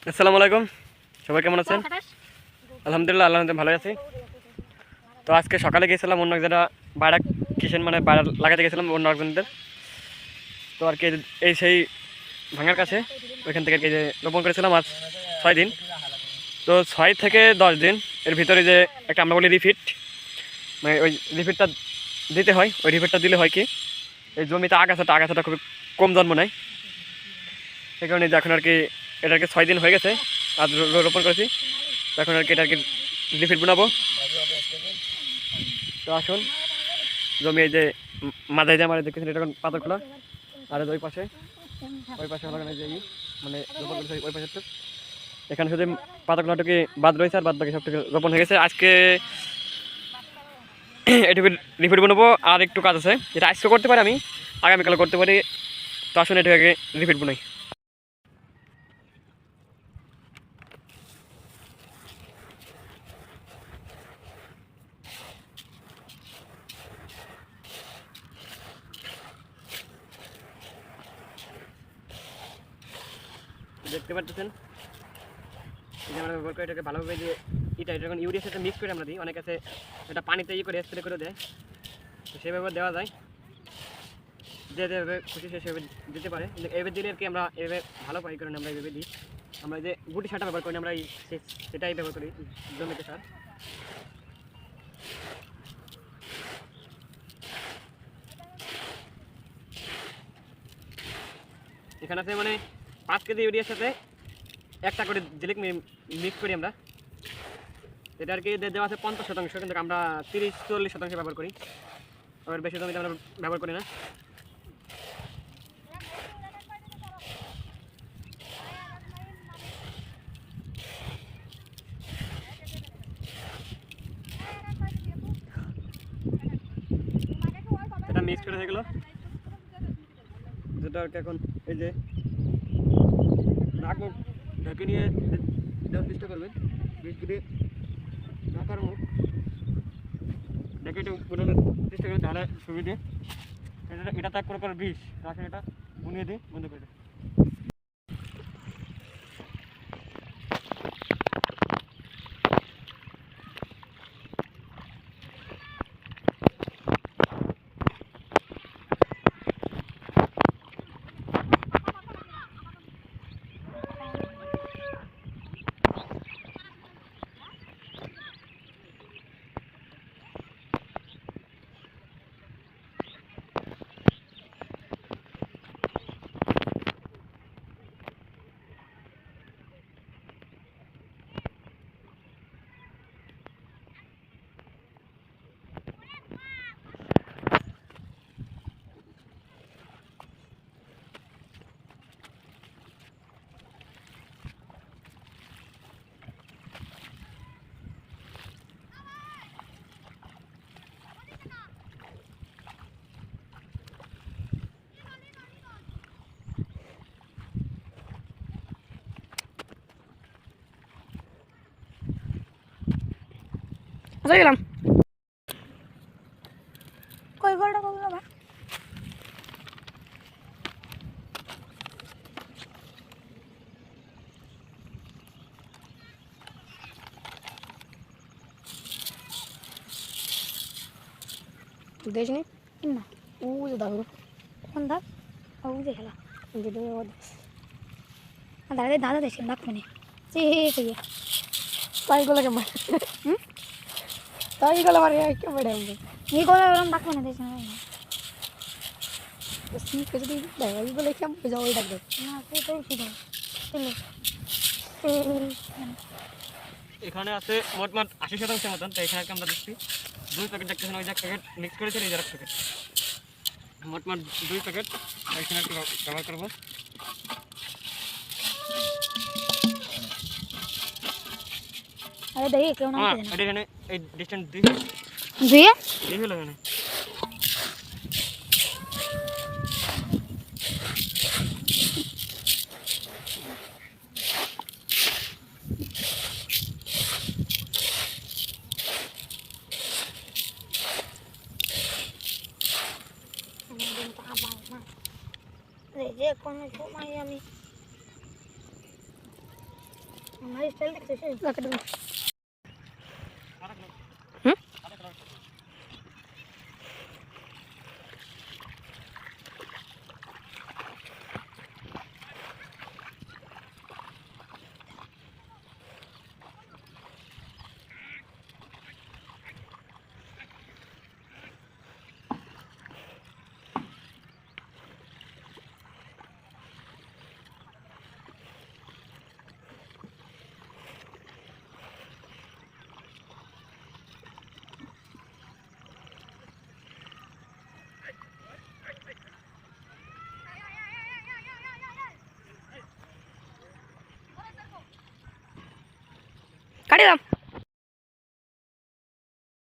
আসসালামু আলাইকুম, সবাই কেমন আছেন? আলহামদুলিল্লাহ, আল্লাহ ভালো আছি। তো আজকে সকালে গিয়েছিলাম অন্য এক জায়গা বাইরা কিষেন মানে বাইরা লাগাতে গেছিলাম অন্য একজনদের। তো আর কি এই সেই ভাঙার কাছে ওইখান থেকে যে রোপণ করেছিলাম আজ 6 দিন। তো 6 থেকে 10 দিন এর ভিতরে যে একটা আমরা বলি রিফিট, মানে ওই রিফিটটা দিতে হয়। ওই রিফিটটা দিলে হয় কি এই জমিতে আগাছাটা খুবই কম জন্ম নেয়। সেই কারণে এখন আর কি এটাকে 6 দিন হয়ে গেছে, আজ রোপণ করেছি। এখন আর কি এটাকে রিফিট বানাবো। তো আসুন, জমি এই যে মাথায় যে আমার দেখতেছেন এটা এখন পাথর খোলা, আর ওই পাশে হলো যে মানে রোপণ করেছে ওই পাশে। এখানে শুধু পাতাগুলোটুকু বাদ রয়েছে, আর বাদ বাকি সবটুকু রোপণ হয়ে গেছে। আজকে এটুকু রিপোর্ট বানাবো, আর একটু কাজ আছে যেটা আজকে করতে পারি, আমি আগামীকালে করতে পারি। তো আসুন এটাকে রিপোর্ট বানাই। দেখতে পাচ্ছেন যে আমরা ব্যবহার করে এটাকে ভালোভাবে যে এটা যখন ইউরিয়ার সাথে মিক্স করে আমরা দিই, অনেক আছে এটা পানিতে করে স্প্রে করে দেয়। তো সেভাবে দেওয়া যায়, যে যেভাবে খুশি সে সেভাবে দিতে পারে। কিন্তু এভাবে দিলে আর কি আমরা এভাবে ভালো পাই, কারণ আমরা এইভাবে দিই। আমরা যে গুটি সারটা ব্যবহার করি আমরা সেটাই ব্যবহার করি জমিতে সার। এখানে আছে মানে 5 কেজি ইউরিয়ার সাথে একটা করে জিলিক মিক্স করি আমরা। এটা আর কি দেওয়া আছে 50%, কিন্তু আমরা 30-40% ব্যবহার করি। আবার বেশি জমিতে আমরা ব্যবহার করি না। এটা মিক্স করে হয়ে গেল, যেটা আর কি এখন এই যে নাক মুখ ঢেকে নিয়ে দেওয়ার চেষ্টা করবেন। বীজগুলি ঢাকার মুখ ঢেকে একটু বোনানোর চেষ্টা করবেন, তাহলে সুবিধে। এটা তো এক প্রকার বিষ, রাখেন এটা বুনিয়ে দিই বন্ধ করে দিই। আচ্ছা গেলাম কই গড়টা কই বাবা দেশনি না ও যে দাও কোন দা ও যে খেলা যে দে ও দাদা দাদা দেশে ডাক মানে সে সে তাই গুলো মার তাই গুলো মারে কে বড়ে हम ये कोला हम डाक মানে দেশ না उसकी कुछ भी नहीं बोले कि हम जाओ डाक दे ना से तो सीधा चलो এখানে আছে মোট 80% মতন। তো এখানে আমরা দিচ্ছি 2 প্যাকেট, দেখতেছেন ওই যে প্যাকেট মিক্স করেছি, এই যে এক প্যাকেট, মোট 2 প্যাকেট এখানে একটু ব্যবহার করবো। अरे देखिए क्यों ना এখানে এই ডিস্টেন্স जी এই হলো এখানে। যে কোনো সময় আমি কাটি দাম